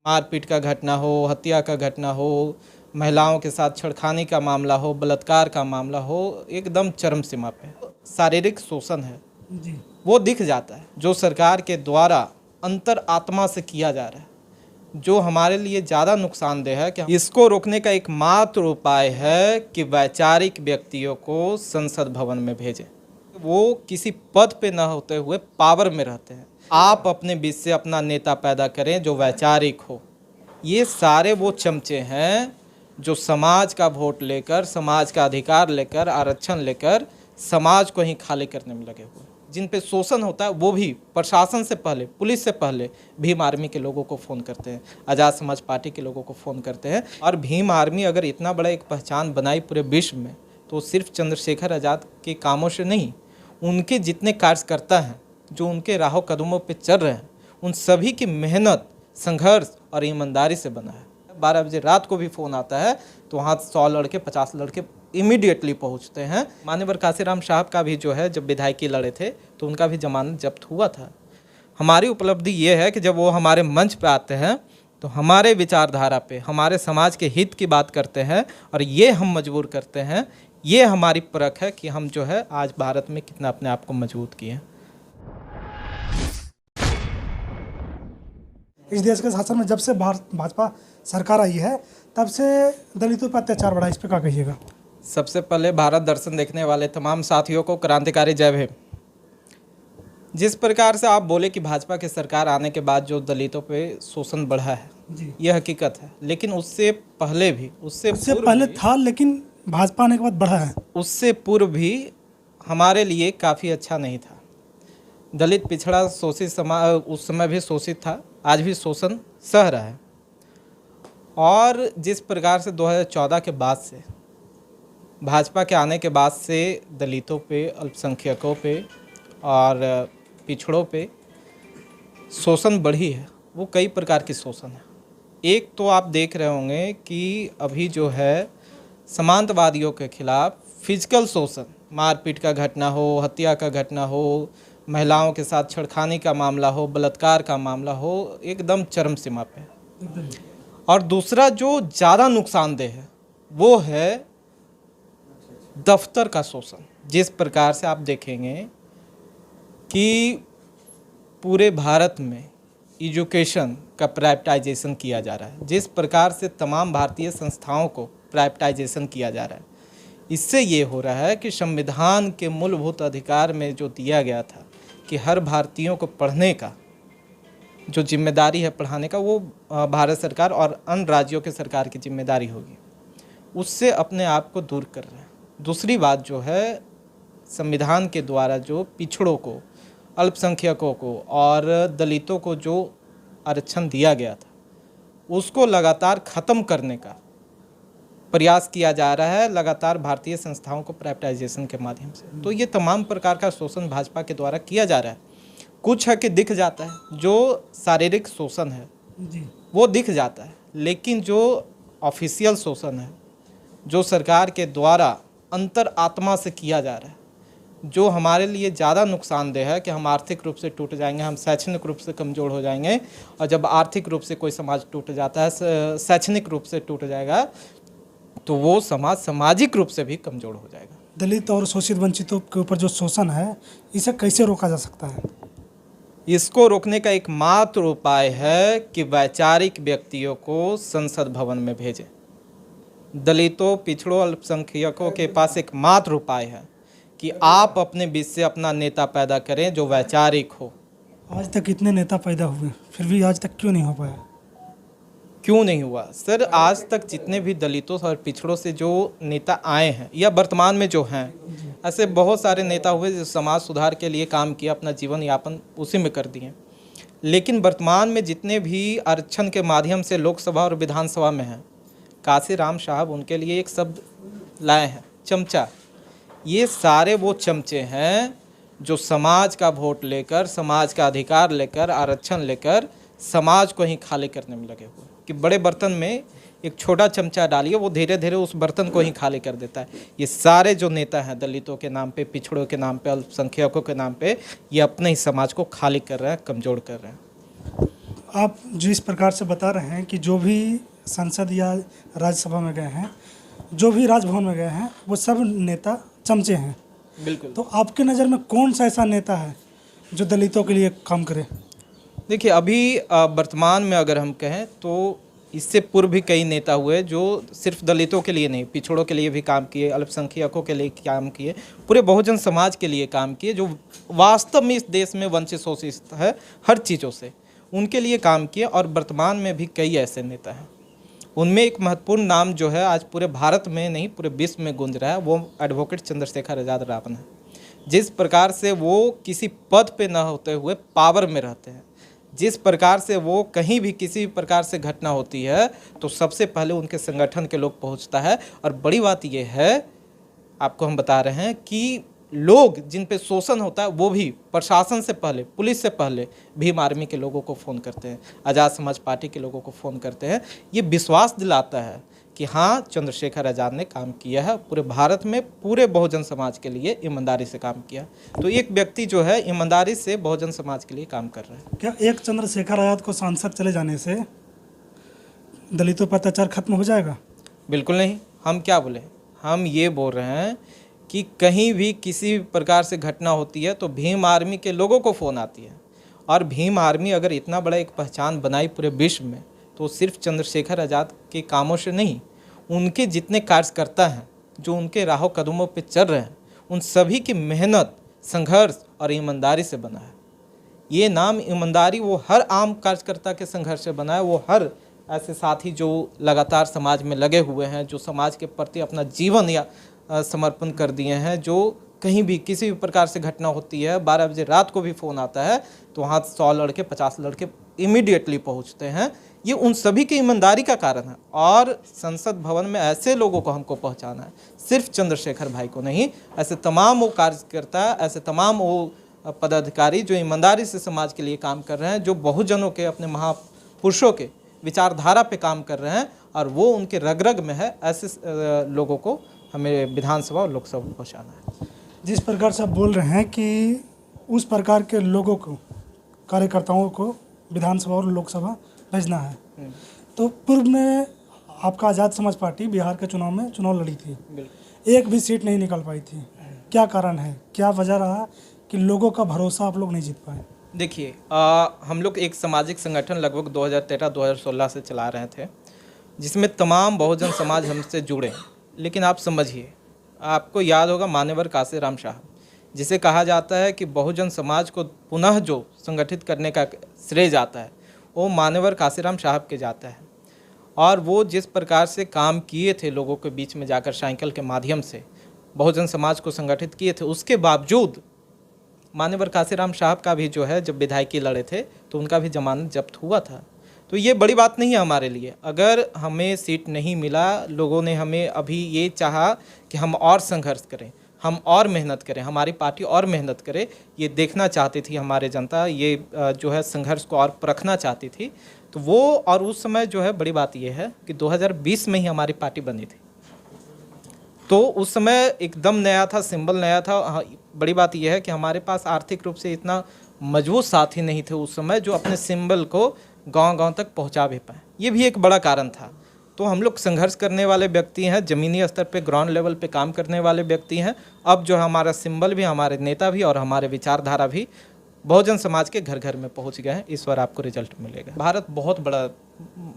मारपीट का घटना हो, हत्या का घटना हो, महिलाओं के साथ छेड़खानी का मामला हो, बलात्कार का मामला हो, एकदम चरम सीमा पे शारीरिक शोषण है जी। वो दिख जाता है जो सरकार के द्वारा अंतर आत्मा से किया जा रहा है, जो हमारे लिए ज़्यादा नुकसानदेह है। कि इसको रोकने का एकमात्र उपाय है कि वैचारिक व्यक्तियों को संसद भवन में भेजें। वो किसी पद पे न होते हुए पावर में रहते हैं। आप अपने बीच से अपना नेता पैदा करें जो वैचारिक हो। ये सारे वो चमचे हैं जो समाज का वोट लेकर, समाज का अधिकार लेकर, आरक्षण लेकर समाज को ही खाली करने में लगे हुए, जिन पे शोषण होता है वो भी प्रशासन से पहले, पुलिस से पहले भीम आर्मी के लोगों को फ़ोन करते हैं, आज़ाद समाज पार्टी के लोगों को फ़ोन करते हैं। और भीम आर्मी अगर इतना बड़ा एक पहचान बनाई पूरे विश्व में, तो सिर्फ चंद्रशेखर आज़ाद के कामों से नहीं, उनके जितने कार्यकर्ता हैं जो उनके राहों कदमों पे चल रहे हैं, उन सभी की मेहनत, संघर्ष और ईमानदारी से बना है। 12 बजे रात को भी फ़ोन आता है तो वहाँ 100 लड़के, 50 लड़के इमीडिएटली पहुँचते हैं। माननीय काशीराम साहब का भी जो है, जब विधायकी लड़े थे तो उनका भी जमानत जब्त हुआ था। हमारी उपलब्धि ये है कि जब वो हमारे मंच पे आते हैं तो हमारे विचारधारा पे, हमारे समाज के हित की बात करते हैं और ये हम मजबूर करते हैं। ये हमारी परख है कि हम जो है आज भारत में कितना अपने आप को मजबूत किए हैं। इस देश के शासन में जब से भाजपा सरकार आई है तब से दलितों पर अत्याचार बढ़ा, इस पर क्या कहिएगा? सबसे पहले भारत दर्शन देखने वाले तमाम साथियों को क्रांतिकारी जय भीम। जिस प्रकार से आप बोले कि भाजपा की सरकार आने के बाद जो दलितों पे शोषण बढ़ा है, यह हकीकत है, लेकिन उससे पहले भी, उससे पहले था, लेकिन भाजपा आने के बाद बढ़ा है। उससे पूर्व भी हमारे लिए काफ़ी अच्छा नहीं था। दलित पिछड़ा शोषित समाज उस समय भी शोषित था, आज भी शोषण सह रहा है। और जिस प्रकार से 2014 के बाद से, भाजपा के आने के बाद से दलितों पे, अल्पसंख्यकों पे और पिछड़ों पे शोषण बढ़ी है, वो कई प्रकार की शोषण है। एक तो आप देख रहे होंगे कि अभी जो है समांतवादियों के खिलाफ फिजिकल शोषण, मारपीट का घटना हो, हत्या का घटना हो, महिलाओं के साथ छेड़खानी का मामला हो, बलात्कार का मामला हो, एकदम चरम सीमा पे। और दूसरा जो ज़्यादा नुकसानदेह है वो है दफ्तर का शोषण। जिस प्रकार से आप देखेंगे कि पूरे भारत में एजुकेशन का प्राइवेटाइजेशन किया जा रहा है, जिस प्रकार से तमाम भारतीय संस्थाओं को प्राइवेटाइजेशन किया जा रहा है, इससे ये हो रहा है कि संविधान के मूलभूत अधिकार में जो दिया गया था कि हर भारतीयों को पढ़ने का जो जिम्मेदारी है, पढ़ाने का, वो भारत सरकार और अन्य राज्यों के सरकार की जिम्मेदारी होगी, उससे अपने आप को दूर कर रहे हैं। दूसरी बात जो है, संविधान के द्वारा जो पिछड़ों को, अल्पसंख्यकों को और दलितों को जो आरक्षण दिया गया था, उसको लगातार ख़त्म करने का प्रयास किया जा रहा है, लगातार भारतीय संस्थाओं को प्राइवेटाइजेशन के माध्यम से। तो ये तमाम प्रकार का शोषण भाजपा के द्वारा किया जा रहा है। कुछ है कि दिख जाता है, जो शारीरिक शोषण है वो दिख जाता है, लेकिन जो ऑफिशियल शोषण है, जो सरकार के द्वारा अंतर आत्मा से किया जा रहा है, जो हमारे लिए ज़्यादा नुकसानदेह है कि हम आर्थिक रूप से टूट जाएंगे, हम शैक्षणिक रूप से कमज़ोर हो जाएंगे। और जब आर्थिक रूप से कोई समाज टूट जाता है, शैक्षणिक रूप से टूट जाएगा, तो वो समाज सामाजिक रूप से भी कमज़ोर हो जाएगा। दलित और शोषित वंचितों के ऊपर जो शोषण है, इसे कैसे रोका जा सकता है? इसको रोकने का एकमात्र उपाय है कि वैचारिक व्यक्तियों को संसद भवन में भेजें। दलितों, पिछड़ों, अल्पसंख्यकों के पास एकमात्र उपाय है कि आप अपने बीच से अपना नेता पैदा करें जो वैचारिक हो। आज तक इतने नेता पैदा हुए, फिर भी आज तक क्यों नहीं हो पाया? क्यों नहीं हुआ सर? आज तक जितने भी दलितों और पिछड़ों से जो नेता आए हैं या वर्तमान में जो हैं, ऐसे बहुत सारे नेता हुए जो समाज सुधार के लिए काम किया, अपना जीवन यापन उसी में कर दिए। लेकिन वर्तमान में जितने भी आरक्षण के माध्यम से लोकसभा और विधानसभा में हैं, काशीराम साहब उनके लिए एक शब्द लाए हैं, चमचा। ये सारे वो चमचे हैं जो समाज का वोट लेकर, समाज का अधिकार लेकर, आरक्षण लेकर समाज को ही खाली करने में लगे हुए। कि बड़े बर्तन में एक छोटा चमचा डालिए, वो धीरे धीरे उस बर्तन को ही खाली कर देता है। ये सारे जो नेता हैं दलितों के नाम पे, पिछड़ों के नाम पे, अल्पसंख्यकों के नाम पे, ये अपने ही समाज को खाली कर रहे हैं, कमज़ोर कर रहे हैं। आप जिस प्रकार से बता रहे हैं कि जो भी संसद या राज्यसभा में गए हैं, जो भी राजभवन में गए हैं, वो सब नेता चमचे हैं। बिल्कुल। तो आपके नज़र में कौन सा ऐसा नेता है जो दलितों के लिए काम करे? देखिए, अभी वर्तमान में अगर हम कहें तो इससे पूर्व भी कई नेता हुए जो सिर्फ दलितों के लिए नहीं, पिछड़ों के लिए भी काम किए, अल्पसंख्यकों के लिए काम किए, पूरे बहुजन समाज के लिए काम किए, जो वास्तव में इस देश में वंचित शोषित है हर चीज़ों से, उनके लिए काम किए। और वर्तमान में भी कई ऐसे नेता हैं। उनमें एक महत्वपूर्ण नाम जो है आज पूरे भारत में नहीं पूरे विश्व में गूंज रहा है, वो एडवोकेट चंद्रशेखर आज़ाद रावण है। जिस प्रकार से वो किसी पद पे न होते हुए पावर में रहते हैं, जिस प्रकार से वो कहीं भी किसी प्रकार से घटना होती है तो सबसे पहले उनके संगठन के लोग पहुंचता है। और बड़ी बात ये है, आपको हम बता रहे हैं कि लोग जिन पे शोषण होता है वो भी प्रशासन से पहले, पुलिस से पहले भीम आर्मी के लोगों को फ़ोन करते हैं, आज़ाद समाज पार्टी के लोगों को फ़ोन करते हैं। ये विश्वास दिलाता है कि हाँ, चंद्रशेखर आज़ाद ने काम किया है, पूरे भारत में पूरे बहुजन समाज के लिए ईमानदारी से काम किया। तो एक व्यक्ति जो है ईमानदारी से बहुजन समाज के लिए काम कर रहा है। क्या एक चंद्रशेखर आज़ाद को सांसद चले जाने से दलितों पर अत्याचार खत्म हो जाएगा? बिल्कुल नहीं। हम क्या बोले, हम ये बोल रहे हैं कि कहीं भी किसी प्रकार से घटना होती है तो भीम आर्मी के लोगों को फ़ोन आती है। और भीम आर्मी अगर इतना बड़ा एक पहचान बनाई पूरे विश्व में तो सिर्फ चंद्रशेखर आज़ाद के कामों से नहीं, उनके जितने कार्यकर्ता हैं जो उनके राहों कदमों पे चल रहे हैं, उन सभी की मेहनत, संघर्ष और ईमानदारी से बना है। ये नाम ईमानदारी वो हर आम कार्यकर्ता के संघर्ष से बना है। वो हर ऐसे साथी जो लगातार समाज में लगे हुए हैं, जो समाज के प्रति अपना जीवन या समर्पण कर दिए हैं, जो कहीं भी किसी भी प्रकार से घटना होती है, 12 बजे रात को भी फ़ोन आता है तो वहाँ 100 लड़के 50 लड़के इमीडिएटली पहुँचते हैं। ये उन सभी की ईमानदारी का कारण है। और संसद भवन में ऐसे लोगों को हमको पहुँचाना है, सिर्फ चंद्रशेखर भाई को नहीं, ऐसे तमाम वो कार्यकर्ता, ऐसे तमाम वो पदाधिकारी जो ईमानदारी से समाज के लिए काम कर रहे हैं, जो बहुजनों के, अपने महापुरुषों के विचारधारा पे काम कर रहे हैं और वो उनके रग रग में है। ऐसे लोगों को हमें विधानसभा और लोकसभा में पहुँचाना है। जिस प्रकार से आप बोल रहे हैं कि उस प्रकार के लोगों को, कार्यकर्ताओं को विधानसभा और लोकसभा भेजना है, तो पूर्व में आपका आज़ाद समाज पार्टी बिहार के चुनाव में चुनाव लड़ी थी, एक भी सीट नहीं निकल पाई थी। क्या कारण है, क्या वजह रहा कि लोगों का भरोसा आप लोग नहीं जीत पाए? देखिए, हम लोग एक सामाजिक संगठन लगभग 2013-2016 से चला रहे थे, जिसमें तमाम बहुजन समाज हमसे जुड़े। लेकिन आप समझिए, आपको याद होगा मान्यवर काशीराम साहब, जिसे कहा जाता है कि बहुजन समाज को पुनः जो संगठित करने का श्रेय जाता है वो मान्यवर काशीराम साहब के जाता है। और वो जिस प्रकार से काम किए थे, लोगों के बीच में जाकर साइकिल के माध्यम से बहुजन समाज को संगठित किए थे, उसके बावजूद मान्यवर काशीराम साहब का भी जो है, जब विधायकी लड़े थे तो उनका भी जमानत जब्त हुआ था। तो ये बड़ी बात नहीं है हमारे लिए। अगर हमें सीट नहीं मिला, लोगों ने हमें अभी ये चाहा कि हम और संघर्ष करें, हम और मेहनत करें, हमारी पार्टी और मेहनत करे, ये देखना चाहती थी हमारे जनता, ये जो है संघर्ष को और परखना चाहती थी। तो वो, और उस समय जो है बड़ी बात ये है कि 2020 में ही हमारी पार्टी बनी थी, तो उस समय एकदम नया था, सिंबल नया था। बड़ी बात यह है कि हमारे पास आर्थिक रूप से इतना मजबूत साथी नहीं थे उस समय जो अपने सिंबल को गांव-गांव तक पहुंचा भी पाए। ये भी एक बड़ा कारण था। तो हम लोग संघर्ष करने वाले व्यक्ति हैं, ज़मीनी स्तर पे, ग्राउंड लेवल पे काम करने वाले व्यक्ति हैं। अब जो है हमारा सिंबल भी, हमारे नेता भी और हमारे विचारधारा भी बहुजन समाज के घर घर में पहुंच गए हैं। इस बार आपको रिजल्ट मिलेगा। भारत बहुत बड़ा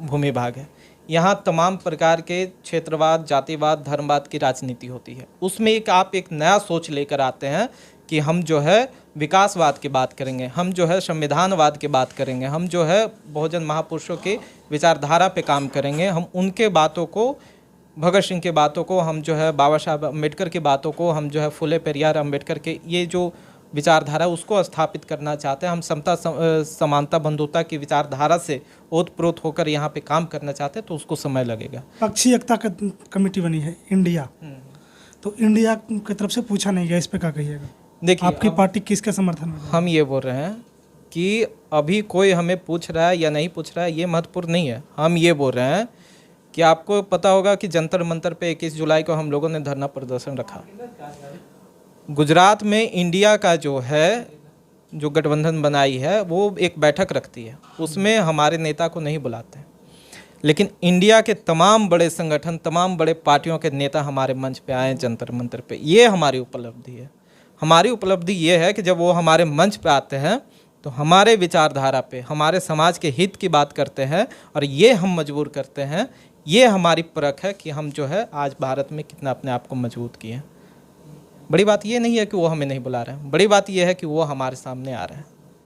भूमि भाग है, यहाँ तमाम प्रकार के क्षेत्रवाद, जातिवाद, धर्मवाद की राजनीति होती है। उसमें आप एक नया सोच लेकर आते हैं कि हम जो है विकासवाद की बात करेंगे, हम जो है संविधानवाद की बात करेंगे, हम जो है बहुजन महापुरुषों के विचारधारा पे काम करेंगे, हम उनके बातों को, भगत सिंह की बातों को, हम जो है बाबा साहब अम्बेडकर की बातों को, हम जो है फुले पेरियार अम्बेडकर के ये जो विचारधारा उसको स्थापित करना चाहते हैं। हम समता, समानता, बंधुता की विचारधारा से ओतप्रोत होकर यहाँ पे काम करना चाहते हैं, तो उसको समय लगेगा। पक्षी एकता कमेटी बनी है इंडिया, तो इंडिया की तरफ से पूछा नहीं गया, इस पे क्या कहिएगा? देखिए, आपकी पार्टी किसके समर्थन में? हम ये बोल रहे हैं कि अभी कोई हमें पूछ रहा है या नहीं पूछ रहा है ये महत्वपूर्ण नहीं है। हम ये बोल रहे हैं कि आपको पता होगा कि जंतर मंतर पे 21 जुलाई को हम लोगों ने धरना प्रदर्शन रखा। गुजरात में इंडिया का जो है जो गठबंधन बनाई है वो एक बैठक रखती है, उसमें हमारे नेता को नहीं बुलाते हैं। लेकिन इंडिया के तमाम बड़े संगठन, तमाम बड़े पार्टियों के नेता हमारे मंच पे आए जंतर मंतर पे, ये हमारी उपलब्धि है। हमारी उपलब्धि ये है कि जब वो हमारे मंच पे आते हैं तो हमारे विचारधारा पे, हमारे समाज के हित की बात करते हैं और ये हम मजबूर करते हैं। ये हमारी परख है कि हम जो है आज भारत में कितना अपने आप को मजबूत किए हैं। बड़ी बात ये नहीं है कि वो हमें नहीं बुला रहे हैं, बड़ी बात ये है कि वो हमारे सामने आ रहे हैं।